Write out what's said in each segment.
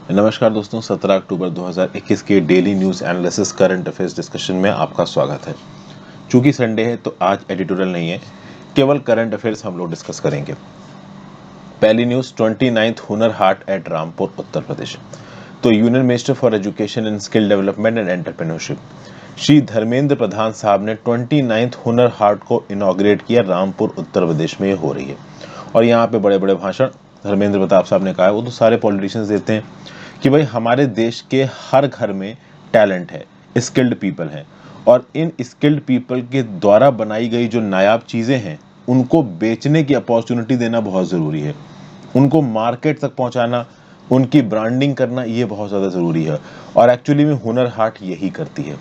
नमस्कार दोस्तों, 17 अक्टूबर 2021 के daily news analysis current affairs discussion में आपका स्वागत है। चूंकि संडे है तो आज एडिटोरियल नहीं है, केवल करंट अफेयर्स हम लोग डिस्कस करेंगे। पहली news 29th Hunar Haat eight Rampur Uttar Pradesh. तो union minister for education and skill development and entrepreneurship Shri Dharmendra Pradhan साहब ने 29th हुनर हाट को इनॉग्रेट किया। रामपुर उत्तर प्रदेश में ये हो रही है और यहाँ पे बड़े बड़े भाषण धर्मेंद्र प्रताप साहब ने कहा है। वो तो सारे पॉलिटिशियंस देते हैं कि भाई हमारे देश के हर घर में टैलेंट है, स्किल्ड पीपल हैं और इन स्किल्ड पीपल के द्वारा बनाई गई जो नायाब चीज़ें हैं उनको बेचने की अपॉर्चुनिटी देना बहुत ज़रूरी है। उनको मार्केट तक पहुंचाना, उनकी ब्रांडिंग करना, ये बहुत ज़्यादा ज़रूरी है और एक्चुअली में हुनर हाट यही करती है।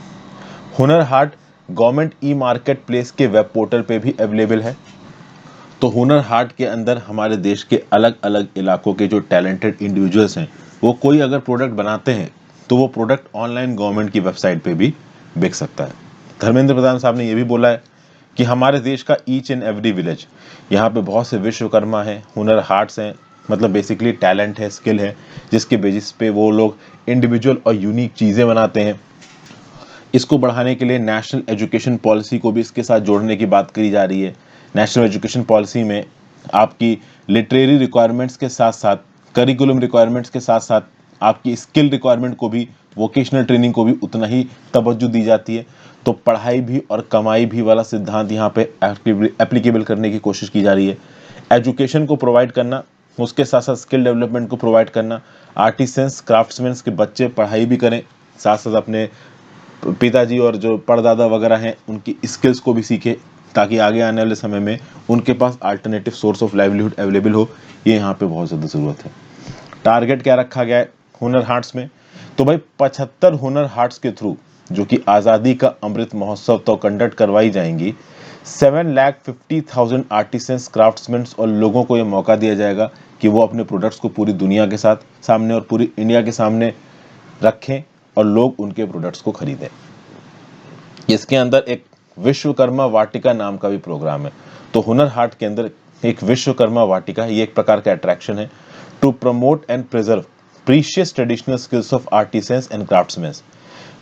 Hunar Haat government e market place के वेब पोर्टल पे भी अवेलेबल है। तो हुनर हाट के अंदर हमारे देश के अलग अलग इलाकों के जो टैलेंटेड इंडिविजुअल्स हैं वो कोई अगर प्रोडक्ट बनाते हैं तो वो प्रोडक्ट ऑनलाइन गवर्नमेंट की वेबसाइट पे भी बिक सकता है। धर्मेंद्र प्रधान साहब ने ये भी बोला है कि हमारे देश का ईच एंड एवरी विलेज, यहाँ पे बहुत से विश्वकर्मा हैं, हुनर हार्ट्स हैं, मतलब बेसिकली टैलेंट है, स्किल है, जिसके बेसिस पे वो लोग इंडिविजुअल और यूनिक चीज़ें बनाते हैं। इसको बढ़ाने के लिए नेशनल एजुकेशन पॉलिसी को भी इसके साथ जोड़ने की बात करी जा रही है। नेशनल एजुकेशन पॉलिसी में आपकी लिटरेरी रिक्वायरमेंट्स के साथ साथ, करिकुलम रिक्वायरमेंट्स के साथ साथ आपकी स्किल रिक्वायरमेंट को भी, वोकेशनल ट्रेनिंग को भी उतना ही तवज्जो दी जाती है। तो पढ़ाई भी और कमाई भी वाला सिद्धांत यहाँ पे एप्लीकेबल करने की कोशिश की जा रही है। एजुकेशन को प्रोवाइड करना, उसके साथ साथ स्किल डेवलपमेंट को प्रोवाइड करना, आर्टिसंस क्राफ्ट्समैन के बच्चे पढ़ाई भी करें, साथ साथ अपने पिताजी और जो परदादा वगैरह हैं उनकी स्किल्स को भी सीखे ताकि आगे आने वाले समय में उनके पास alternative source of livelihood available हो। ये यहाँ पे बहुत ज़्यादा ज़रूरत है। टारगेट क्या रखा गया है हुनर हाट्स में? तो भाई 75 हुनर हाट्स के थ्रू, जो कि आज़ादी का अमृत महोत्सव तो कंडक्ट करवाई जाएंगी, 7,50,000 आर्टिसंस क्राफ्ट्समैन और लोगों को ये मौका दिया जाएगा कि वो अपने प्रोडक्ट्स को पूरी दुनिया के साथ सामने और पूरी इंडिया के सामने रखें और लोग उनके प्रोडक्ट्स को खरीदें। इसके अंदर एक विश्वकर्मा वाटिका नाम का भी प्रोग्राम है। तो हुनर हाट के अंदर एक विश्वकर्मा वाटिका, ये एक प्रकार का अट्रैक्शन है to promote and preserve precious traditional skills of artisans and craftsman,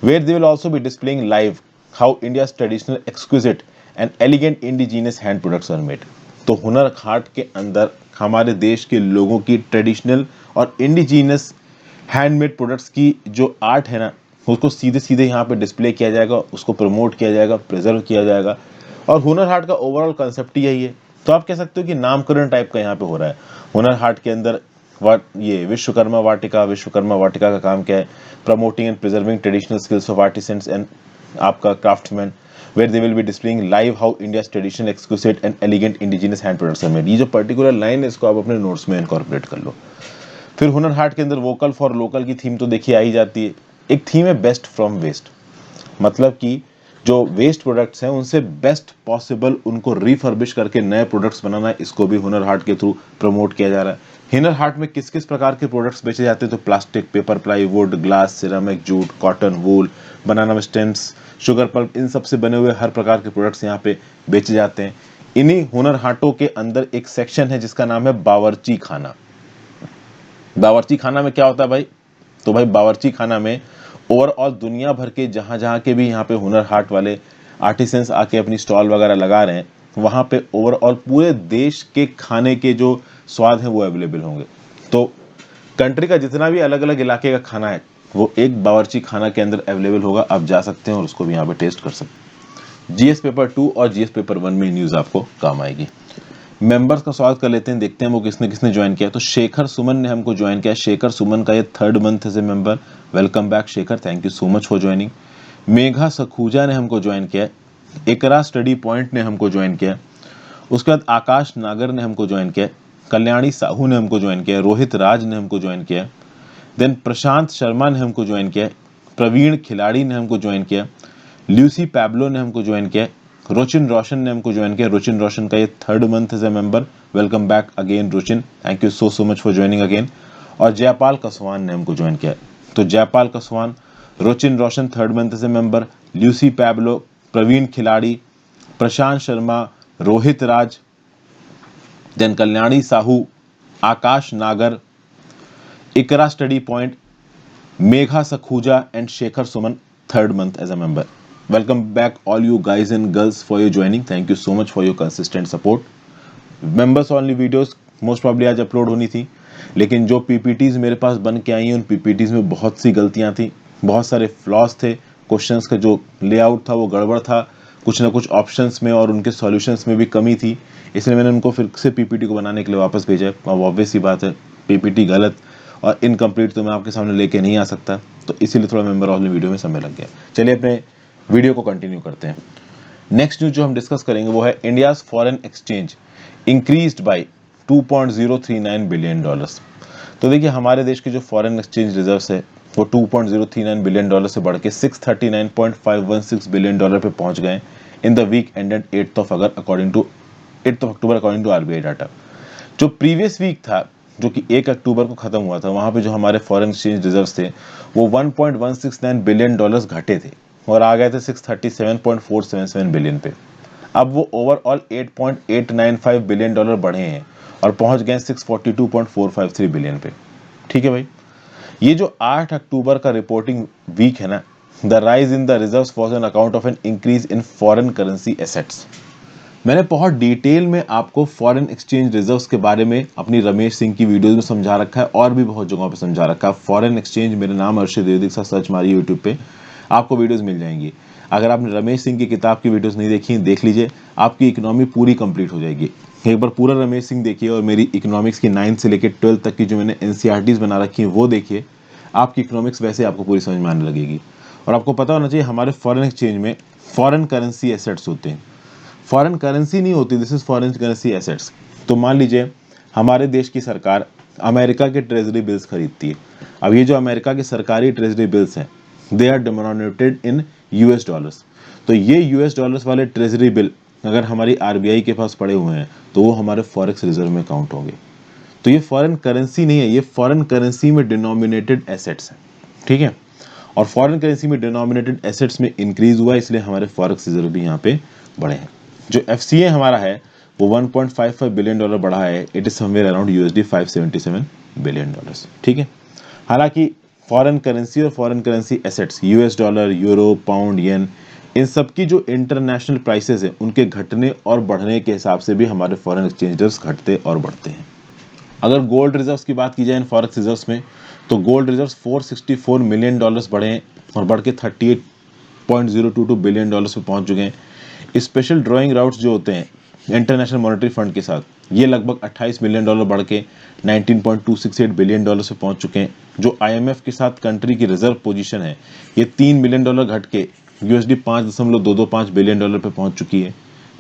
where they will also be displaying live how India's traditional exquisite and elegant indigenous hand products are made। तो हुनर हाट के अंदर हमारे देश के लोगों की ट्रेडिशनल और इंडिजीनियस हैंडमेड प्रोडक्ट्स की जो आर्ट है ना, उसको सीधे सीधे यहाँ पे डिस्प्ले किया जाएगा, उसको प्रमोट किया जाएगा, प्रिजर्व किया जाएगा। और हुनर हाट का ओवरऑल कंसेप्ट ही यही है। तो आप कह सकते हो कि नामकरण टाइप का यहाँ पे हो रहा है। हुनर हाट के अंदर ये विश्वकर्मा वाटिका का काम क्या है? Promoting and preserving traditional skills of artisans and आपका craftsman, where they will be displaying live how India's traditional exquisite and elegant indigenous hand products are made। ये जो पर्टिकुलर लाइन है इसको आप अपने नोट्स में इनकॉर्पोरेट कर लो। फिर हुनर हाट के अंदर वोकल फॉर लोकल की थीम तो देखिए आ ही जाती है। एक थीम है बेस्ट फ्रॉम वेस्ट, मतलब कि जो वेस्ट प्रोडक्ट्स हैं उनसे बेस्ट पॉसिबल उनको रिफर्बिश करके नए प्रोडक्ट्स बनाना है। इसको भी हुनर हाट के थ्रू प्रमोट किया जा रहा है। हुनर हाट में किस किस प्रकार के प्रोडक्ट्स बेचे जाते हैं? तो plastic, paper, plywood, glass, ceramic, jute, cotton, wool, banana stems, sugar pulp, इन सब से बने हुए हर प्रकार के प्रोडक्ट्स यहाँ पे बेचे जाते हैं। इन्हीं हुनर हाटों के अंदर एक सेक्शन है जिसका नाम है बावर्ची खाना। बावर्ची खाना में क्या होता है भाई? तो भाई बावर्ची खाना में ओवरऑल दुनिया भर के जहाँ जहाँ के भी यहाँ पे हुनर हाट वाले आर्टिसंस आके अपनी स्टॉल वगैरह लगा रहे हैं, वहाँ पे ओवरऑल पूरे देश के खाने के जो स्वाद हैं वो अवेलेबल होंगे। तो कंट्री का जितना भी अलग अलग इलाके का खाना है वो एक बावर्ची खाना के अंदर अवेलेबल होगा। आप जा सकते हैं और उसको भी यहाँ पे टेस्ट कर सकते हैं। जीएस पेपर 2 और जीएस पेपर 1 में न्यूज़ आपको काम आएगी। मेंबर्स का स्वागत कर लेते हैं, देखते हैं वो किसने किसने ज्वाइन किया। तो शेखर सुमन ने हमको ज्वाइन किया। शेखर सुमन का ये 3rd month as a member. Welcome back Shekhar, thank you so much for joining. Megha Sakhuja ने हमको ज्वाइन किया। इकरा स्टडी पॉइंट ने हमको ज्वाइन किया। उसके बाद आकाश नागर ने हमको ज्वाइन किया। कल्याणी साहू ने हमको ज्वाइन किया। रोहित राज ने हमको ज्वाइन किया। देन प्रशांत शर्मा ने हमको ज्वाइन किया। प्रवीण खिलाड़ी ने हमको ज्वाइन किया। ल्यूसी पैब्लो ने हमको ज्वाइन किया। रुचिन रोशन ने हमको ज्वाइन किया। रुचिन रोशन का ये 3rd month as a member. Welcome back again Ruchin, thank you so much for joining again. और जयपाल कसवान ने हमको ज्वाइन किया। तो Jaipal Kaswan, Ruchin Roshan 3rd month as a member, Lucy Pablo, Praveen Khiladi, Prashant Sharma, Rohit Raj, then Kalyani Sahu, Akash Nagar, Iqra study point, Megha Sakhuja and Shekhar Suman, third month as a member. Welcome back all you guys and girls for your joining. Thank you so much for your consistent support. Members only videos most probably आज upload होनी थी, लेकिन जो PPTs मेरे पास बन के आई हैं उन PPTs में बहुत सी गलतियां थी, बहुत सारे फ्लॉज थे, क्वेश्चंस का जो लेआउट था वो गड़बड़ था, कुछ ना कुछ ऑप्शंस में और उनके सॉल्यूशंस में भी कमी थी, इसलिए मैंने उनको फिर से PPT को बनाने के लिए वापस भेजा है। अब ऑब्वियस ही बात है PPT गलत और इनकम्प्लीट तो मैं आपके सामने लेके नहीं आ सकता, तो इसीलिए थोड़ा मेंबर वाले वीडियो में समय लग गया। चलिए अपने वीडियो को कंटिन्यू करते हैं। नेक्स्ट न्यूज जो हम डिस्कस करेंगे वो है India's foreign exchange increased by 2.039 billion dollars. तो देखिए हमारे देश के जो फॉरेन एक्सचेंज रिजर्व्स है वो 2.039 बिलियन डॉलर से बढ़ के 639.516 बिलियन डॉलर पे पहुंच गए in the week ended 8th of October according to RBI data. जो प्रीवियस वीक था जो कि 1 अक्टूबर को खत्म हुआ था, वहां पे जो हमारे फॉरेन एक्सचेंज रिजर्व्स थे वो 1.169 बिलियन डॉलर्स घटे थे और आ गए थे 637.477 बिलियन पे। अब वो ओवरऑल 8.895 बिलियन डॉलर बढ़े हैं और पहुंच गए 642.453 बिलियन पे। ठीक है भाई, ये जो 8 अक्टूबर का रिपोर्टिंग वीक है ना, the rise in the reserves was on account of an increase in foreign currency assets. मैंने बहुत डिटेल में आपको फॉरेन एक्सचेंज रिजर्व्स के बारे में अपनी रमेश सिंह की वीडियोस में समझा रखा है और भी बहुत जगहों पे समझा रखा है। फॉरेन एक्सचेंज मेरे नाम अर्षद द्विवेदी के साथ सर्च मारिए यूट्यूब पे, आपको वीडियोस मिल जाएंगी। अगर आपने रमेश सिंह की किताब की वीडियोस नहीं देखी देख लीजिए, आपकी इकोनॉमी पूरी कंप्लीट हो जाएगी। एक बार पूरा रमेश सिंह देखिए और मेरी इकोनॉमिक्स की 9th से लेकर 12th तक की जो मैंने एनसीईआरटीज बना रखी है वो देखिए, आपकी इकोनॉमिक्स वैसे आपको पूरी समझ में आने लगेगी। और आपको पता होना चाहिए हमारे फॉरेन एक्सचेंज में फॉरेन करेंसी एसेट्स होते हैं, फॉरेन करेंसी नहीं होती, this is foreign currency assets. तो मान लीजिए हमारे देश की सरकार अमेरिका के ट्रेजरी बिल्स खरीदती है। अब ये जो अमेरिका के सरकारी ट्रेजरी बिल्स हैं they are denominated in US dollars. तो ये यूएस डॉलर्स वाले ट्रेजरी बिल अगर हमारी आरबीआई के पास पड़े हुए हैं तो वो हमारे फॉरेक्स रिजर्व में काउंट होंगे। तो ये फॉरेन करेंसी नहीं है, ये फॉरेन करेंसी में डिनोमिनेटेड एसेट्स हैं। ठीक है, और फॉरेन करेंसी में डिनोमिनेटेड एसेट्स में इंक्रीज हुआ इसलिए हमारे फॉरेक्स रिजर्व भी यहाँ पे बढ़े हैं। जो एफसीए हमारा है वो 1.55 बिलियन डॉलर बढ़ा है, it is somewhere around USD 577 billion dollars. ठीक है, हालांकि फॉरेन करेंसी और foreign currency assets US dollar, euro, pound, yen, इन सब की जो इंटरनेशनल प्राइसेस हैं उनके घटने और बढ़ने के हिसाब से भी हमारे फॉरेन एक्सचेंज रिजर्व्स घटते और बढ़ते हैं। अगर गोल्ड रिजर्व्स की बात की जाए इन फॉरेक्स रिजर्व्स में, तो गोल्ड रिजर्व्स 464 मिलियन डॉलर्स बढ़े हैं और बढ़ के 38.022 बिलियन डॉलर्स पे पहुंच चुके हैं। स्पेशल ड्रॉइंग राउट्स जो होते हैं इंटरनेशनल मॉनेटरी फंड के साथ, ये लगभग 28 मिलियन डॉलर बढ़ के 19.268 बिलियन डॉलर से पहुंच चुके हैं। जो आईएमएफ के साथ कंट्री की रिजर्व पोजीशन है ये 3 मिलियन डॉलर घट के यूएसडी 5.225 बिलियन डॉलर पे पहुंच चुकी है।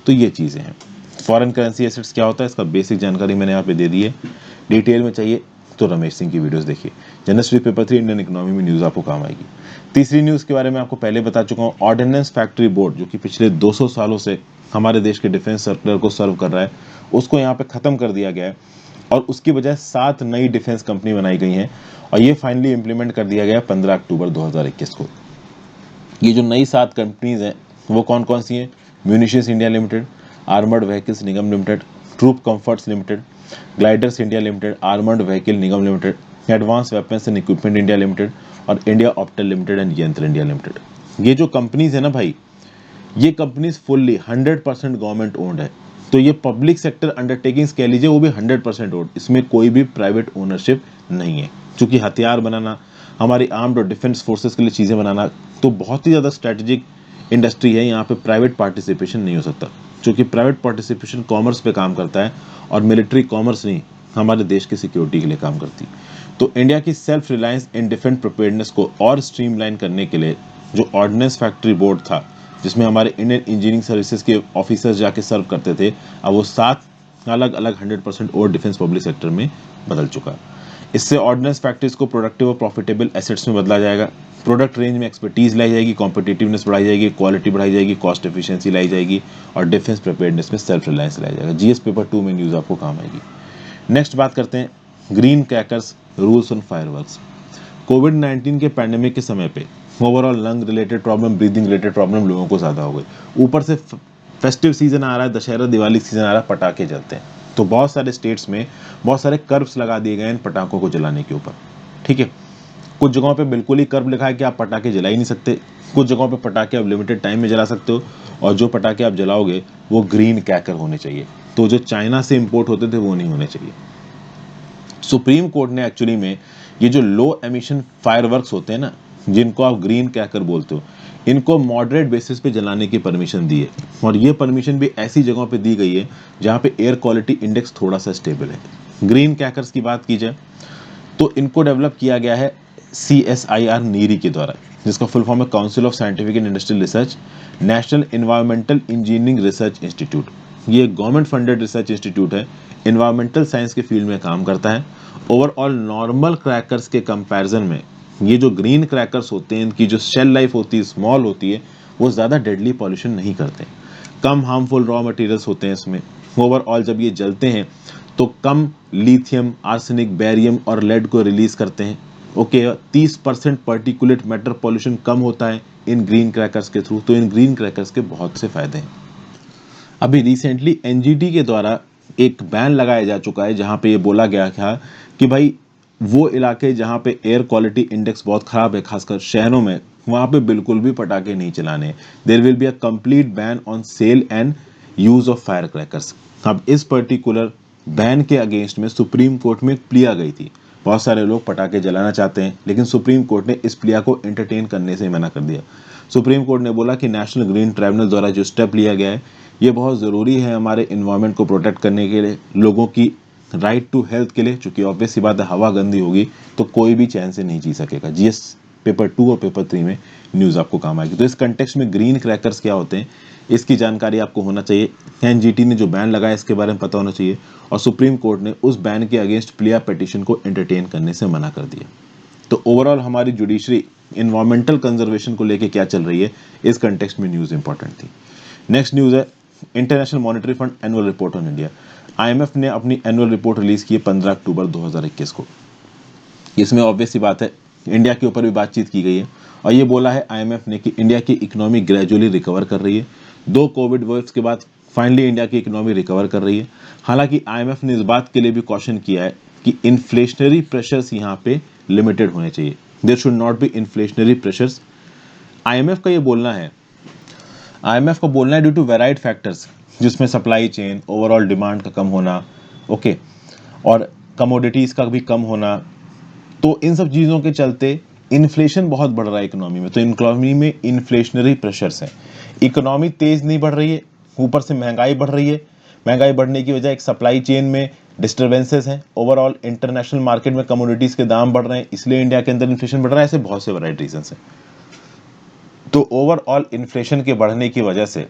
तो ये चीज़ें हैं। फॉरेन करेंसी एसेट्स क्या होता है इसका बेसिक जानकारी मैंने यहाँ पे दे दी है। डिटेल में चाहिए तो रमेश सिंह की वीडियोस देखिए। General studies paper 3 Indian economy में न्यूज़ आपको काम आएगी। तीसरी न्यूज़ के बारे में आपको पहले बता चुका हूँ, ऑर्डिनेंस फैक्ट्री बोर्ड जो कि पिछले 200 सालों से हमारे देश के डिफेंस सेक्टर को सर्व कर रहा है, उसको यहाँ पे ख़त्म कर दिया गया है और उसकी बजाय 7 नई डिफेंस कंपनी बनाई गई हैं और ये फाइनली इंप्लीमेंट कर दिया गया 15 अक्टूबर 2021 को। ये जो नई 7 कंपनीज हैं वो कौन कौन सी हैं? Munitions India limited, armoured vehicles Nigam limited, troop comforts limited, gliders India limited, armoured vehicle Nigam limited, advance weapons and equipment India limited और India Optel limited and Yantra India limited. ये जो कंपनीज है ना भाई, ये कंपनीज फुल्ली 100% गवर्नमेंट ओन्ड है। तो ये पब्लिक सेक्टर अंडरटेकिंग्स कह लीजिए, वो भी 100% ओन्ड, इसमें कोई भी प्राइवेट ओनरशिप नहीं है। क्योंकि हथियार बनाना, हमारी आर्म्ड और डिफेंस फोर्सेस के लिए चीज़ें बनाना तो बहुत ही ज़्यादा स्ट्रेटेजिक इंडस्ट्री है, यहाँ पे प्राइवेट पार्टिसिपेशन नहीं हो सकता। क्योंकि प्राइवेट पार्टिसिपेशन कॉमर्स पे काम करता है और मिलिट्री कॉमर्स नहीं, हमारे देश की सिक्योरिटी के लिए काम करती है। तो इंडिया की self reliance in defence preparedness को और स्ट्रीमलाइन करने के लिए जो ऑर्डिनेंस फैक्ट्री बोर्ड था जिसमें हमारे इंडियन इंजीनियरिंग सर्विसेज के ऑफिसर्स जाके सर्व करते थे, अब वो 7 अलग अलग 100% और डिफेंस पब्लिक सेक्टर में बदल चुका। इससे ऑर्डिनेंस फैक्ट्रीज को प्रोडक्टिव और प्रॉफिटेबल एसेट्स में बदला जाएगा। प्रोडक्ट रेंज में एक्सपर्टीज लाई जाएगी, कॉम्पिटिटिवनेस बढ़ाई जाएगी, क्वालिटी बढ़ाई जाएगी, कॉस्ट एफिशिएंसी लाई जाएगी और डिफेंस प्रिपेयर्डनेस में सेल्फ रिलायंस लाया जाएगा। जीएस पेपर 2 में न्यूज़ आपको काम आएगी। नेक्स्ट बात करते हैं green crackers rules on fireworks. कोविड-19 के पैंडेमिक के समय पे overall lung related problem, breathing related problem लोगों को ज़्यादा हो गई। ऊपर से फेस्टिव सीजन आ रहा है, दशहरा दिवाली सीजन आ रहा है, पटाखे जलते हैं, तो बहुत सारे स्टेट्स में बहुत सारे कर्व्स लगा दिए गए हैं इन पटाखों को जलाने के ऊपर। ठीक है, कुछ जगहों पे बिल्कुल ही कर्व लिखा है कि आप पटाखे जला ही नहीं सकते, कुछ जगहों पे पटाखे आप लिमिटेड टाइम में जला सकते हो, और जो पटाखे आप जलाओगे वो ग्रीन क्रैकर होने चाहिए। तो जो चाइना से इंपोर्ट होते थे वो नहीं होने चाहिए। सुप्रीम कोर्ट ने एक्चुअली में ये जो लो एमिशन फायरवर्क्स होते हैं ना, जिनको आप ग्रीन क्रैकर बोलते हो, इनको मॉडरेट बेसिस पे जलाने की परमिशन दी है, और ये परमिशन भी ऐसी जगहों पे दी गई है जहाँ पे एयर क्वालिटी इंडेक्स थोड़ा सा स्टेबल है। ग्रीन क्रैकर्स की बात की जाए तो इनको डेवलप किया गया है CSIR नीरी के द्वारा, जिसका फुल फॉर्म है council of scientific and industrial research, national environmental engineering research institute. ये गवर्नमेंट फंडेड रिसर्च इंस्टीट्यूट है, एनवायरमेंटल साइंस के फील्ड में काम करता है। ओवरऑल नॉर्मल क्रैकर्स के कंपैरिजन में ये जो ग्रीन क्रैकर्स होते हैं, इनकी जो शेल लाइफ होती है स्मॉल होती है, वो ज़्यादा डेडली पॉल्यूशन नहीं करते, कम हार्मफुल रॉ मटेरियल्स होते हैं इसमें। ओवरऑल जब ये जलते हैं तो कम लिथियम, आर्सेनिक, बेरियम और लेड को रिलीज करते हैं। ओके, 30% पार्टिकुलेट मैटर पॉल्यूशन कम होता है इन ग्रीन क्रैकर्स के थ्रू। तो इन ग्रीन क्रैकर्स के बहुत से फायदे हैं। अभी रिसेंटली NGT के द्वारा एक बैन लगाया जा चुका है, जहां पे ये बोला गया था कि भाई वो इलाके जहां पे एयर क्वालिटी इंडेक्स बहुत खराब है, खासकर शहरों में, वहां पे बिल्कुल भी पटाखे नहीं चलाने। There will be a complete ban on sale and use of firecrackers. अब इस पर्टिकुलर बैन के अगेंस्ट में सुप्रीम कोर्ट में एक प्ली आ गई थी। बहुत सारे लोग पटाखे जलाना चाहते हैं, लेकिन सुप्रीम कोर्ट ने इस प्लिया को एंटरटेन करने से मना कर दिया। सुप्रीम कोर्ट ने बोला कि नेशनल ग्रीन ट्राइब्यूनल द्वारा जो स्टेप लिया गया है ये बहुत ज़रूरी है हमारे इन्वायरमेंट को प्रोटेक्ट करने के लिए, लोगों की राइट टू हेल्थ के लिए, चूंकि ऑब्वियस सी बात है हवा गंदी होगी तो कोई भी चैन से नहीं जी सकेगा। GS पेपर 2 और पेपर 3 में न्यूज़ आपको काम आएगी। तो इस कंटेक्स्ट में ग्रीन क्रैकर्स क्या होते हैं इसकी जानकारी आपको होना चाहिए। NGT ने जो बैन लगाया इसके बारे में पता होना चाहिए, और सुप्रीम कोर्ट ने उस बैन के अगेंस्ट प्लिया पिटीशन को एंटरटेन करने से मना कर दिया। तो ओवरऑल हमारी जुडिशरी इन्वायरमेंटल कंजर्वेशन को लेके क्या चल रही है, इस कंटेक्स्ट में न्यूज़ इंपॉर्टेंट थी। नेक्स्ट न्यूज़ है international monetary fund annual report on India. IMF ने अपनी एनुअल रिपोर्ट रिलीज की है 15 अक्टूबर 2021 को। इसमें ऑब्वियस सी बात है इंडिया के ऊपर भी बातचीत की गई है, और ये बोला है IMF ने कि इंडिया की इकोनॉमी ग्रेजुअली रिकवर कर रही है। 2 कोविड वेव्स के बाद फाइनली इंडिया की इकोनॉमी रिकवर कर रही है। हालांकि IMF ने इस बात के लिए भी कॉशन किया है कि इन्फ्लेशनरी प्रेशर्स यहाँ पे लिमिटेड होने चाहिए, there should not be inflationary pressures. IMF का ये बोलना है, IMF को बोलना है ड्यू टू वेराइड फैक्टर्स, जिसमें सप्लाई चेन, ओवरऑल डिमांड का कम होना, ओके, और कमोडिटीज़ का भी कम होना। तो इन सब चीज़ों के चलते इन्फ्लेशन बहुत बढ़ रहा है इकोनॉमी में। तो इकोनॉमी में इन्फ्लेशनरी प्रेशर्स हैं, इकोनॉमी तेज़ नहीं बढ़ रही है, ऊपर से महंगाई बढ़ रही है। महंगाई बढ़ने की वजह एक सप्लाई चेन में डिस्टर्बेंसेस हैं, ओवरऑल इंटरनेशनल मार्केट में कमोडिटीज़ के दाम बढ़ रहे हैं, इसलिए इंडिया के अंदर इन्फ्लेशन बढ़ रहा है। ऐसे बहुत से वैराइड रीजंस हैं। तो ओवरऑल इन्फ्लेशन के बढ़ने की वजह से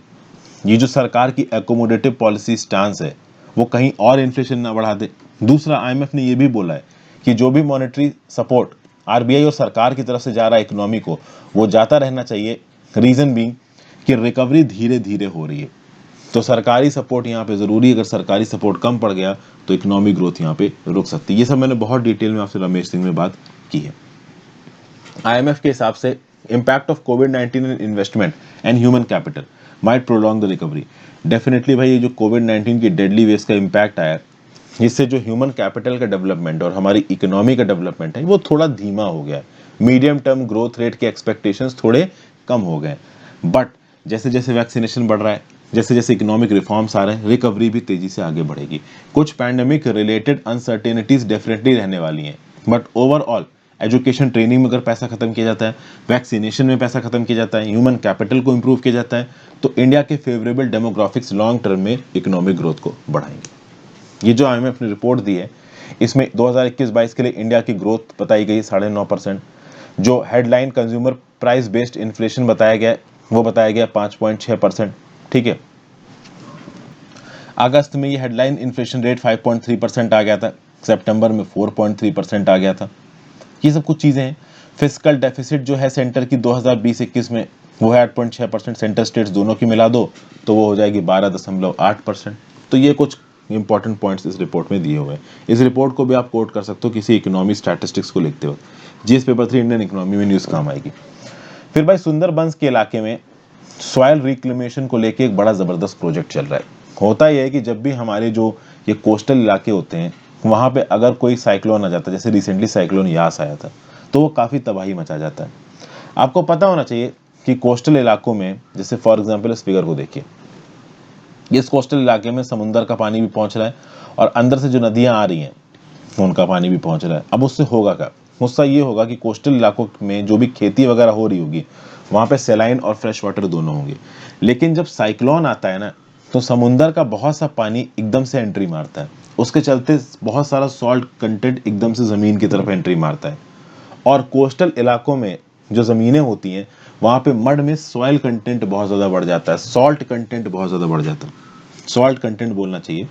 ये जो सरकार की एकोमोडेटिव पॉलिसी स्टांस है वो कहीं और इन्फ्लेशन ना बढ़ा दे। दूसरा, IMF ने ये भी बोला है कि जो भी मॉनेटरी सपोर्ट RBI और सरकार की तरफ से जा रहा है इकोनॉमी को, वो जाता रहना चाहिए। रीजन बीइंग कि रिकवरी धीरे धीरे हो रही है, तो सरकारी सपोर्ट यहाँ पे ज़रूरी है। अगर सरकारी सपोर्ट कम पड़ गया तो इकोनॉमिक ग्रोथ यहाँ पे रुक सकती है। ये सब मैंने बहुत डिटेल में आपसे रमेश सिंह में बात की है। IMF के हिसाब से impact of covid in investment and human capital might prolong the recovery. Definitely भाई ये जो कोविड-19 की डेडली वेव्स का इम्पैक्ट आया, इससे जो ह्यूमन कैपिटल का डेवलपमेंट और हमारी इकोनॉमी का डेवलपमेंट है वो थोड़ा धीमा हो गया है। मीडियम टर्म ग्रोथ रेट के एक्सपेक्टेशंस थोड़े कम हो गए, बट जैसे जैसे वैक्सीनेशन बढ़ रहा है, जैसे जैसे इकोनॉमिक रिफॉर्म्स आ रहे हैं, रिकवरी भी तेजी से आगे बढ़ेगी। कुछ पैंडेमिक रिलेटेड अनसर्टेनिटीज डेफिनेटली रहने वाली हैं, बट ओवरऑल एजुकेशन ट्रेनिंग में अगर पैसा खत्म किया जाता है, वैक्सीनेशन में पैसा खत्म किया जाता है, ह्यूमन कैपिटल को इंप्रूव किया जाता है, तो इंडिया के फेवरेबल डेमोग्राफिक्स लॉन्ग टर्म में इकोनॉमिक ग्रोथ को बढ़ाएंगे। ये जो IMF ने रिपोर्ट दी है इसमें 2021-22 के लिए इंडिया की ग्रोथ बताई गई 9.5%। जो headline consumer price based inflation बताया गया वो बताया गया 5.6%। ठीक है, अगस्त में ये हेडलाइन इन्फ्लेशन रेट 5.3% आ गया था, सितंबर में 4.3% आ गया था। ये सब कुछ चीज़ें हैं। फिस्कल डेफिसिट जो है सेंटर की 2020-21 में वो है 8.6%। सेंटर स्टेट्स दोनों की मिला दो तो वो हो जाएगी 12.8%। तो ये कुछ इंपॉर्टेंट पॉइंट्स इस रिपोर्ट में दिए हुए हैं। इस रिपोर्ट को भी आप कोट कर सकते हो किसी इकोनॉमी स्टैटिस्टिक्स को लिखते वक्त। GS पेपर 3 इंडियन इकोनॉमी में न्यूज़ काम आएगी। फिर भाई सुंदरबंस के इलाके में सॉयल रिक्लेमेशन को लेके एक बड़ा ज़बरदस्त प्रोजेक्ट चल रहा है। होता यह है कि जब भी हमारे जो ये कोस्टल इलाके होते हैं वहाँ पे अगर कोई साइक्लोन आ जाता है, जैसे रिसेंटली साइक्लोन यास आया था, तो वो काफ़ी तबाही मचा जाता है। आपको पता होना चाहिए कि कोस्टल इलाकों में, जैसे फॉर एग्जांपल इस फिगर को देखिए, इस कोस्टल इलाके में समुंदर का पानी भी पहुंच रहा है और अंदर से जो नदियां आ रही हैं उनका पानी भी पहुंच रहा है। अब उससे होगा क्या? उससे ये होगा कि कोस्टल इलाकों में जो भी खेती वगैरह हो रही होगी वहां पे सैलाइन और फ्रेश वाटर दोनों होंगे। लेकिन जब साइक्लोन आता है ना, तो समुंदर का बहुत सा पानी एकदम से एंट्री मारता है, उसके चलते बहुत सारा सॉल्ट कंटेंट एकदम से जमीन की तरफ एंट्री मारता है। और कोस्टल इलाकों में जो ज़मीनें होती हैं वहाँ पे मड में सॉइल कंटेंट बहुत ज़्यादा बढ़ जाता है, सॉल्ट कंटेंट बहुत ज़्यादा बढ़ जाता है, सॉल्ट कंटेंट बोलना चाहिए।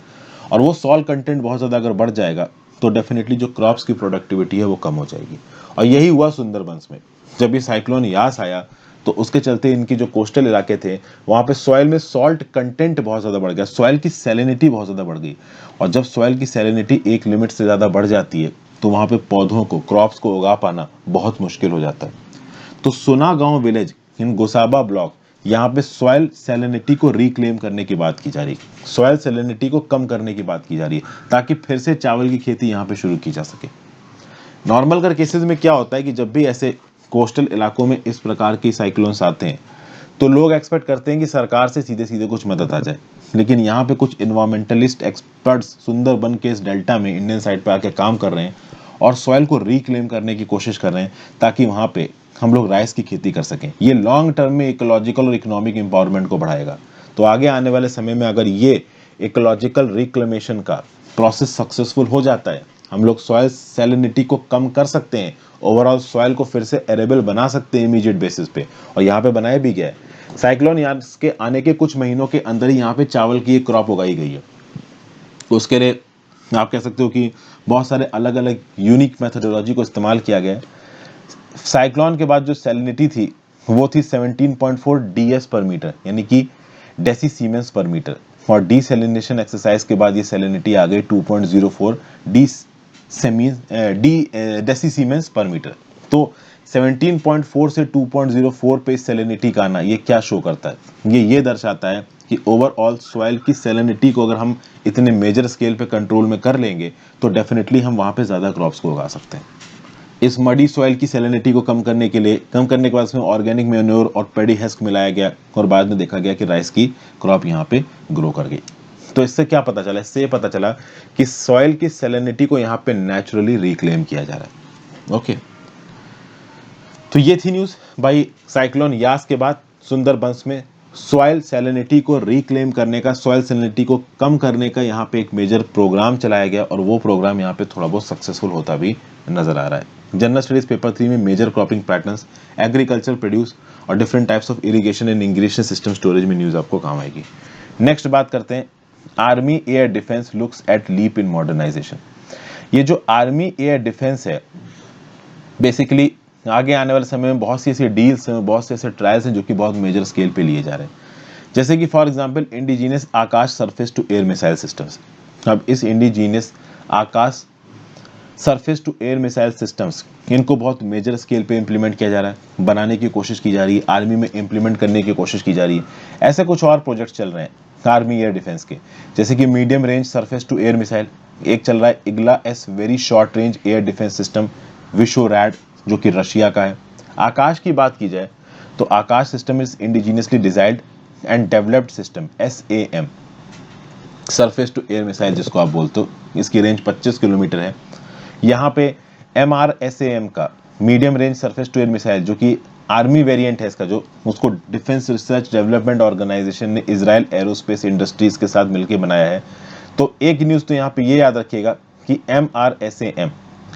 और वो सॉल्ट कंटेंट बहुत ज़्यादा अगर बढ़ जाएगा तो डेफिनेटली जो क्रॉप्स की प्रोडक्टिविटी है वो कम हो जाएगी। और यही हुआ सुंदरबंस में। जब ये साइक्लोन यास आया तो उसके चलते इनकी जो कोस्टल इलाके थे वहाँ पे सॉइल में सॉल्ट कंटेंट बहुत ज़्यादा बढ़ गया, सॉइल की सैलिनिटी बहुत ज़्यादा बढ़ गई। और जब सॉइल की सैलिनिटी एक लिमिट से ज़्यादा बढ़ जाती है तो वहाँ पे पौधों को, क्रॉप्स को उगा पाना बहुत मुश्किल हो जाता है। तो सुना गांव विलेज इन गोसाबा ब्लॉक, यहाँ पे सॉइल सैलिनिटी को रिक्लेम करने की बात की जा रही है, सॉइल सैलिनिटी को कम करने की बात की जा रही है ताकि फिर से चावल की खेती यहाँ पे शुरू की जा सके। नॉर्मल कर केसेस में क्या होता है कि जब भी ऐसे कोस्टल इलाकों में इस प्रकार की साइक्लोन्स आते हैं तो लोग एक्सपेक्ट करते हैं कि सरकार से सीधे सीधे कुछ मदद आ जाए। लेकिन यहाँ पे कुछ इन्वायरमेंटलिस्ट एक्सपर्ट्स सुंदरबन के इस डेल्टा में इंडियन साइड पे आके काम कर रहे हैं और सॉइल को रिक्लेम करने की कोशिश कर रहे हैं ताकि वहाँ पे हम लोग राइस की खेती कर सकें। ये लॉन्ग टर्म में इकोलॉजिकल और इकोनॉमिक एम्पावरमेंट को बढ़ाएगा। तो आगे आने वाले समय में अगर ये इकोलॉजिकल रिक्लेमेशन का प्रोसेस सक्सेसफुल हो जाता है, हम लोग सॉइल सैलिनिटी को कम कर सकते हैं, ओवरऑल सॉइल को फिर से एरेबल बना सकते हैं इमीडिएट बेसिस पे, और यहाँ पे बनाया भी गया है। साइक्लोन यास के आने के कुछ महीनों के अंदर ही यहाँ पे चावल की एक क्रॉप उगाई गई है। उसके लिए आप कह सकते हो कि बहुत सारे अलग अलग यूनिक मेथोडोलॉजी को इस्तेमाल किया गया है। साइक्लोन के बाद जो सैलिनिटी थी वो थी 17.4 डीएस पर मीटर, यानी कि डेसी सीमेंस पर मीटर। और डीसैलिनेशन एक्सरसाइज के बाद ये सैलिनिटी आ गई 2.04 डेसी सीमेंस पर मीटर। तो 17.4 से 2.04 पे सैलिनिटी का आना ये क्या शो करता है? ये दर्शाता है कि ओवरऑल सॉइल की सैलिनिटी को अगर हम इतने मेजर स्केल पे कंट्रोल में कर लेंगे तो डेफिनेटली हम वहाँ पे ज़्यादा क्रॉप्स को उगा सकते हैं। इस मडी सॉइल की सैलिनिटी को कम करने के बाद इसमें ऑर्गेनिक मैन्योर और पेडी हस्क मिलाया गया और बाद में देखा गया कि राइस की क्रॉप यहाँ पे ग्रो कर गई। तो इससे क्या पता चला? इससे पता चला कि सॉइल की सैलिनिटी को यहाँ पे नेचुरली रिक्लेम किया जा रहा है। ओके, तो ये थी न्यूज़ भाई। साइक्लोन यास के बाद सुंदरबंस में सॉइल सैलिनिटी को रिक्लेम करने का, सॉइल सैलिनिटी को कम करने का यहाँ पे एक मेजर प्रोग्राम चलाया गया और वो प्रोग्राम यहाँ पे थोड़ा बहुत सक्सेसफुल होता भी नजर आ रहा है। जनरल स्टडीज पेपर 3 में major cropping patterns, agriculture produce और different types of irrigation and irrigation system storage में न्यूज़ आपको काम आएगी। नेक्स्ट बात करते हैं, army air defence looks at leap in modernisation. ये जो आर्मी एयर डिफेंस है, बेसिकली आगे आने वाले समय में बहुत सी ऐसी डील्स हैं, बहुत से ऐसे ट्रायल्स हैं जो कि बहुत मेजर स्केल पे लिए जा रहे हैं। जैसे कि for example indigenous Akash surface to air missile systems. अब इस indigenous Akash surface to air missile systems, इनको बहुत मेजर स्केल पे इंप्लीमेंट किया जा रहा है, बनाने की कोशिश की जा रही है, आर्मी में इंप्लीमेंट करने की कोशिश की जा रही है। ऐसे कुछ और प्रोजेक्ट्स चल रहे हैं आर्मी एयर डिफेंस के, जैसे कि medium range surface to air missile एक चल रहा है, Igla S very short range air defence system VSHORAD जो कि रशिया का है। आकाश की बात की जाए तो Akash system is indigenously designed and developed system, SAM, surface to air missile जिसको आप बोलते हो। इसकी रेंज 25 किलोमीटर है। यहाँ पे MRSAM का medium range surface to air missile जो कि आर्मी वेरिएंट है इसका, जो उसको डिफेंस रिसर्च डेवलपमेंट ऑर्गेनाइजेशन ने इजराइल एरोस्पेस इंडस्ट्रीज के साथ मिलकर बनाया है। तो एक न्यूज़ तो यहाँ पे ये याद रखिएगा कि MRSAM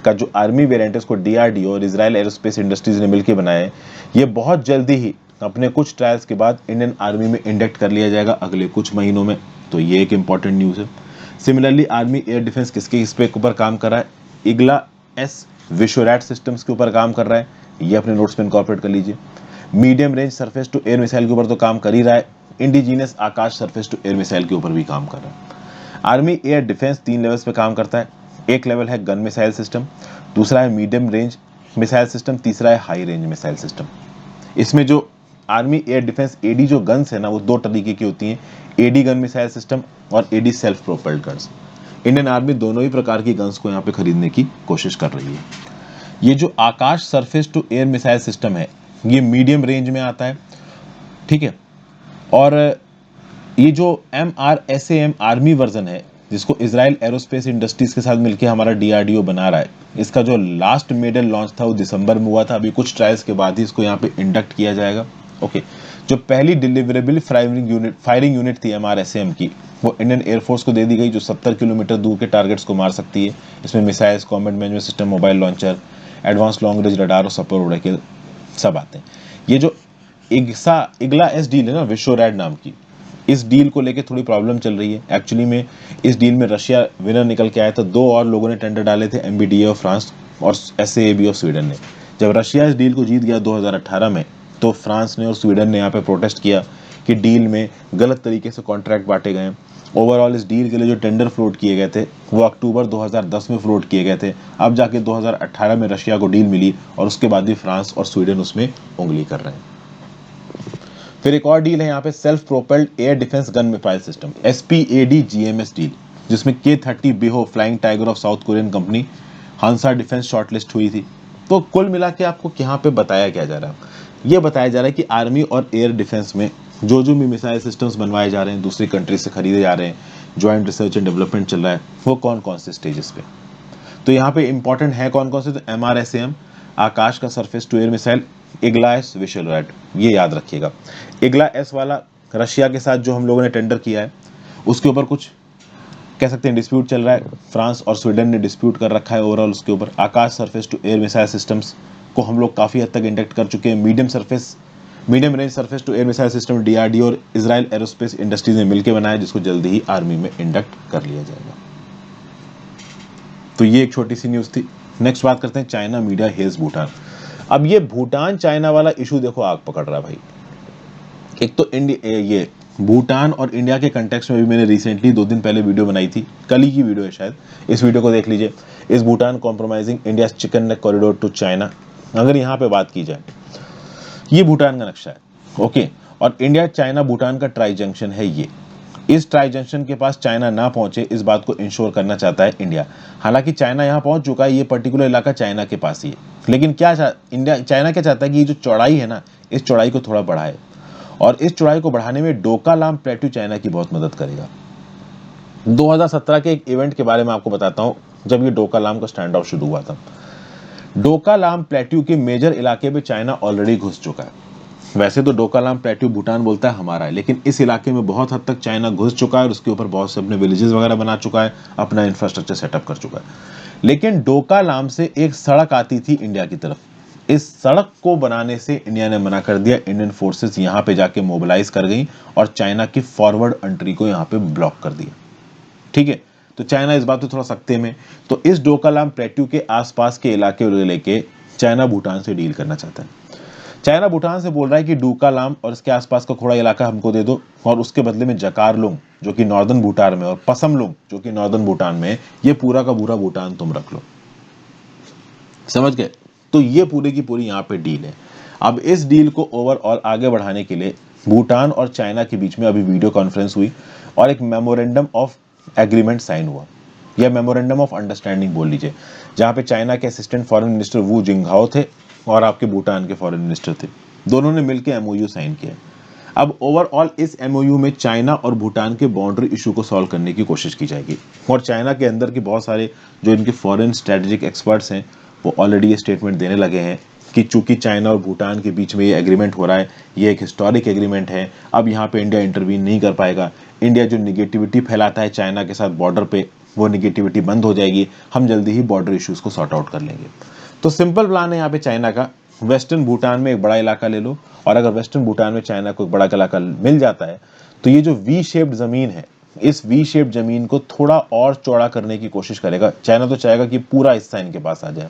का जो आर्मी वेरिएंट है उसको DRDO और इजराइल एरोस्पेस इंडस्ट्रीज ने मिलकर बनाया है। ये बहुत जल्दी ही अपने कुछ ट्रायल्स के बाद इंडियन आर्मी में इंडक्ट कर लिया जाएगा अगले कुछ महीनों में। तो ये एक इंपॉर्टेंट न्यूज़ है। सिमिलरली आर्मी एयर डिफेंस किसके इस पे ऊपर काम कर रहा है? इग्ला एस विशोरैड सिस्टम्स के ऊपर काम कर रहा है। ये अपने नोट्स में इनकॉर्पोरेट कर लीजिए। Medium range surface to air missile के ऊपर तो काम कर ही रहा है, indigenous Akash surface to air missile के ऊपर भी काम कर रहा है। आर्मी एयर डिफेंस 3 लेवल्स पे काम करता है। एक लेवल है गन मिसाइल सिस्टम, दूसरा है मीडियम रेंज मिसाइल सिस्टम, तीसरा है हाई रेंज मिसाइल सिस्टम। इसमें जो आर्मी एयर डिफेंस AD जो गन्स है ना, वो 2 तरीके की होती हैं, AD गन मिसाइल सिस्टम और AD self propelled guns. Indian army दोनों ही प्रकार की गन्स को यहाँ पे खरीदने की कोशिश कर रही है। ये जो Akash surface to air missile system है ये मीडियम रेंज में आता है, ठीक है। और ये जो MRSAM आर्मी वर्जन है जिसको इजराइल एरोस्पेस इंडस्ट्रीज के साथ मिलकर हमारा DRDO बना रहा है, इसका जो लास्ट मेडल लॉन्च था वो दिसंबर में हुआ था। अभी कुछ ट्रायल्स के बाद ही इसको यहाँ पे इंडक्ट किया जाएगा। ओके, जो पहली डिलीवरेबल फायरिंग यूनिट थी MRSAM की, वो इंडियन एयरफोर्स को दे दी गई, जो 70 किलोमीटर दूर के टारगेट्स को मार सकती है। इसमें missiles, combat management system, mobile launcher, advance long range radar और सपोर्ट व्हीकल सब आते हैं। ये जो इग्ला एस डील है ना, विश्वरैड नाम की, इस डील को लेके थोड़ी प्रॉब्लम चल रही है। एक्चुअली में इस डील में रशिया विनर निकल के आया था। 2 और लोगों ने टेंडर डाले थे, MBDA ऑफ फ्रांस और SAAB ऑफ स्वीडन ने। जब रशिया इस डील को जीत गया 2018 में, तो फ्रांस ने और स्वीडन ने यहाँ पे प्रोटेस्ट किया कि डील में गलत तरीके से कॉन्ट्रैक्ट बांटे गए। ओवरऑल इस डील के लिए जो टेंडर फ्लोट किए गए थे वो अक्टूबर 2010 में फ्लोट किए गए थे। अब जाके 2018 में रशिया को डील मिली और उसके बाद भी फ्रांस और स्वीडन उसमें उंगली कर रहे हैं। फिर एक और डील है यहाँ पे, self propelled air defence gun missile system, SPAD GMS deal, जिसमें K-30 Biho flying tiger of South Korean company Hanwha defence shortlist हुई थी। तो कुल मिला के आपको यहाँ पे बताया क्या जा रहा है? ये बताया जा रहा है कि आर्मी और एयर डिफेंस में जो जो भी मिसाइल सिस्टम्स बनवाए जा रहे हैं, दूसरी कंट्री से खरीदे जा रहे हैं, ज्वाइंट रिसर्च एंड डेवलपमेंट चल रहा है, वो कौन कौन से स्टेजेस पे। तो यहाँ पे इंपॉर्टेंट है कौन कौन से, तो MRSAM आकाश का surface to air missile, Igla S VSHORAD, ये याद रखिएगा। इग्ला एस वाला रशिया के साथ जो हम लोगों ने टेंडर किया है उसके ऊपर कुछ कह सकते हैं डिस्प्यूट चल रहा है। फ्रांस और स्वीडन ने डिस्प्यूट कर रखा है ओवरऑल उसके ऊपर। Akash surface to air missile systems को हम लोग काफ़ी हद तक इंडक्ट कर चुके हैं। Medium range surface to air missile system DRDO और इजराइल एरोस्पेस इंडस्ट्रीज ने मिलकर बनाया, जिसको जल्दी ही आर्मी में इंडक्ट कर लिया जाएगा। तो ये एक छोटी सी न्यूज़ थी। नेक्स्ट बात करते हैं चाइना मीडिया हेल्स भूटान। अब ये भूटान चाइना वाला इशू देखो आग पकड़ रहा है भाई। एक तो ये भूटान और इंडिया के कंटेक्स्ट में भी मैंने रिसेंटली 2 दिन पहले वीडियो बनाई थी, कल ही की वीडियो है शायद, इस वीडियो को देख लीजिए। इस Bhutan compromising India chicken neck corridor to China. अगर यहाँ पे बात की जाए, ये भूटान का नक्शा है, ओके, और इंडिया चाइना भूटान का ट्राई जंक्शन है ये। इस ट्राई जंक्शन के पास चाइना ना पहुंचे, इस बात को इंश्योर करना चाहता है इंडिया। हालांकि चाइना यहां पहुंच चुका है, ये पर्टिकुलर इलाका चाइना के पास ही है, लेकिन चाइना क्या चाहता है कि ये जो चौड़ाई है ना, इस चौड़ाई को थोड़ा बढ़ाए, और इस चौड़ाई को बढ़ाने में डोकालाम प्लेट्यू चाइना की बहुत मदद करेगा। 2017 के एक इवेंट के बारे में आपको बताता हूं, जब ये डोकालाम का स्टैंड ऑफ शुरू हुआ था। डोकालाम प्लेट्यू के मेजर इलाके में चाइना ऑलरेडी घुस चुका है। वैसे तो डोकालाम प्लेट्यू भूटान बोलता है हमारा है, लेकिन इस इलाके में बहुत हद तक चाइना घुस चुका है और उसके ऊपर बहुत से अपने विलेजेस वगैरह बना चुका है, अपना इंफ्रास्ट्रक्चर सेटअप कर चुका है। लेकिन डोकालाम से एक सड़क आती थी इंडिया की तरफ, इस सड़क को बनाने से इंडिया ने मना कर दिया। इंडियन फोर्सेस यहां पे जाके मोबिलाइज कर गई और चाइना की फॉरवर्ड एंट्री को यहां पे ब्लॉक कर दिया, ठीक है। तो चाइना इस बात पे थोड़ा सख्ते में, तो इस डोकालाम प्लेट्यू के आसपास के इलाके लेके चाइना भूटान से डील करना चाहता है। चाइना भूटान से बोल रहा है कि डोकालाम और इसके आसपास का थोड़ा इलाका हमको दे दो, और उसके बदले में जकारलुंग जो कि नॉर्दर्न भूटान में और पसमलुंग जो कि नॉर्दर्न भूटान में, ये पूरा का पूरा भूटान तुम रख लो। समझ गए? तो ये पूरी की पूरी यहाँ पे डील है। अब इस डील को ओवरऑल आगे बढ़ाने के लिए भूटान और चाइना के बीच में अभी वीडियो कॉन्फ्रेंस हुई और एक मेमोरेंडम ऑफ एग्रीमेंट साइन हुआ, या मेमोरेंडम ऑफ अंडरस्टैंडिंग बोल लीजिए, जहां पे चाइना के असिस्टेंट फॉरेन मिनिस्टर वू जिंगहाओ थे और आपके भूटान के फॉरेन मिनिस्टर थे। दोनों ने मिलकर MOU साइन किया। अब ओवरऑल इस MOU में चाइना और भूटान के बाउंड्री इशू को सॉल्व करने की कोशिश की जाएगी, और चाइना के अंदर के बहुत सारे जो इनके फॉरेन स्ट्रेटेजिक एक्सपर्ट्स हैं वो ऑलरेडी ये स्टेटमेंट देने लगे हैं कि चूंकि चाइना और भूटान के बीच में ये एग्रीमेंट हो रहा है, ये एक हिस्टोरिक एग्रीमेंट है, अब यहाँ पे इंडिया इंटरवीन नहीं कर पाएगा। इंडिया जो निगेटिविटी फैलाता है चाइना के साथ बॉर्डर पे, वो निगेटिविटी बंद हो जाएगी, हम जल्दी ही बॉर्डर इश्यूज को सॉर्ट आउट कर लेंगे। तो सिंपल प्लान है यहाँ पे चाइना का, वेस्टर्न भूटान में एक बड़ा इलाका ले लो, और अगर वेस्टर्न भूटान में चाइना को एक बड़ा इलाका मिल जाता है तो ये जो वी शेप्ड जमीन है, इस वी शेप्ड जमीन को थोड़ा और चौड़ा करने की कोशिश करेगा चाइना। तो चाहेगा कि पूरा हिस्सा इनके पास आ जाए।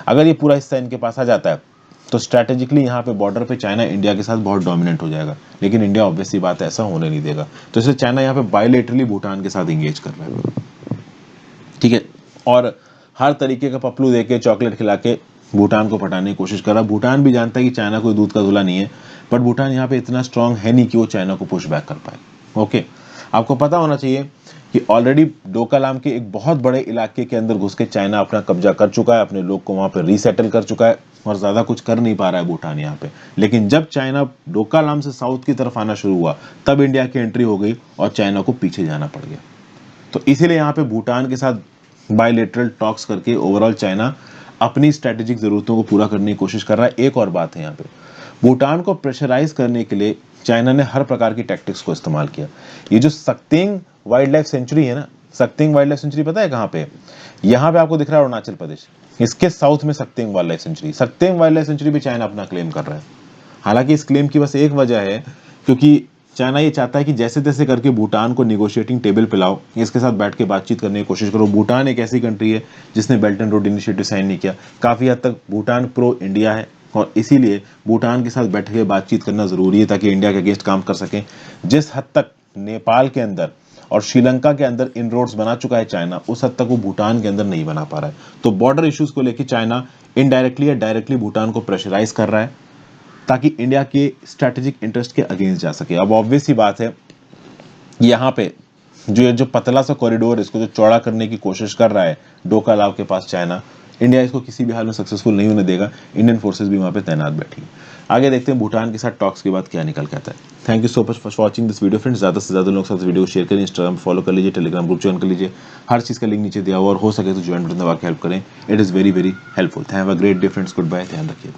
अगर ये पूरा हिस्सा इनके पास आ जाता है तो स्ट्रैटेजिकली यहाँ पे बॉर्डर पे चाइना इंडिया के साथ बहुत डोमिनेंट हो जाएगा, लेकिन इंडिया ऑब्वियसली बात है ऐसा होने नहीं देगा। तो इसलिए चाइना यहाँ पे बायलैटरली भूटान के साथ इंगेज कर रहा है, ठीक है, और हर तरीके का पपलू देके चॉकलेट खिला के भूटान को पटाने की कोशिश कर रहा है। भूटान भी जानता है कि चाइना कोई दूध का धुला नहीं है, बट भूटान यहाँ पे इतना स्ट्रांग है नहीं कि वो चाइना को पुश बैक कर पाए। ओके, आपको पता होना चाहिए कि ऑलरेडी डोकलाम के एक बहुत बड़े इलाके के अंदर घुस के चाइना अपना कब्जा कर चुका है, अपने लोग को वहां पे रीसेटल कर चुका है और ज्यादा कुछ कर नहीं पा रहा है भूटान यहाँ पे। लेकिन जब चाइना डोकलाम से साउथ की तरफ आना शुरू हुआ तब इंडिया की एंट्री हो गई और चाइना को पीछे जाना पड़ गया। तो इसीलिए यहाँ पे भूटान के साथ बायलैटरल टॉक्स करके ओवरऑल चाइना अपनी स्ट्रेटेजिक जरूरतों को पूरा करने की कोशिश कर रहा है। एक और बात है यहाँ पे, भूटान को प्रेशराइज करने के लिए चाइना ने हर प्रकार की टैक्टिक्स को इस्तेमाल किया। ये जो सक्तिंग वाइल्ड लाइफ सेंचुरी है ना, सक्तिंग वाइल्ड लाइफ सेंचुरी पता है कहाँ पे है? यहाँ पे आपको दिख रहा है अरुणाचल प्रदेश, इसके साउथ में Sakteng wildlife sanctuary. Sakteng wildlife sanctuary भी चाइना अपना क्लेम कर रहा है। हालांकि इस क्लेम की बस एक वजह है, क्योंकि चाइना ये चाहता है कि जैसे तैसे करके भूटान को निगोशिएटिंग टेबल पे लाओ, इसके साथ बैठ के बातचीत करने की कोशिश करो। भूटान एक ऐसी कंट्री है जिसने belt and road initiative sign नहीं किया, काफी हद तक भूटान प्रो इंडिया है और इसीलिए भूटान के साथ बैठ के बातचीत करना जरूरी है ताकि इंडिया के अगेंस्ट काम कर सकें। जिस हद तक नेपाल के अंदर और श्रीलंका के अंदर इनरोड्स बना चुका है चाइना, उस हद तक वो भूटान के अंदर नहीं बना पा रहा है। तो बॉर्डर इश्यूज को लेकर चाइना इनडायरेक्टली या डायरेक्टली भूटान को प्रेशराइज कर रहा है ताकि इंडिया के स्ट्रैटेजिक इंटरेस्ट के अगेंस्ट जा सके। अब ऑब्वियस ही बात है, यहाँ पे जो पतला सा कॉरिडोर इसको जो चौड़ा करने की कोशिश कर रहा है डोकलाम के पास चाइना, इंडिया इसको किसी भी हाल में सक्सेसफुल नहीं होने देगा। इंडियन फोर्सेस भी वहां पे तैनात बैठी। आगे देखते हैं भूटान के साथ टॉक्स के बाद क्या निकल के आता है। Thank you so much for watching this video friends. ज्यादा से ज्यादा लोग साथ वीडियो को शेयर करें, इंस्टाग्राम फॉलो कर लीजिए, टेलीग्राम ग्रुप ज्वाइन कर लीजिए। हर चीज का लिंक नीचे दिया हुआ और हो सके तो ज्वाइन बटन दबा के हेल्प करें। It is very very helpful. Have a great day friends, goodbye, ध्यान रखिए।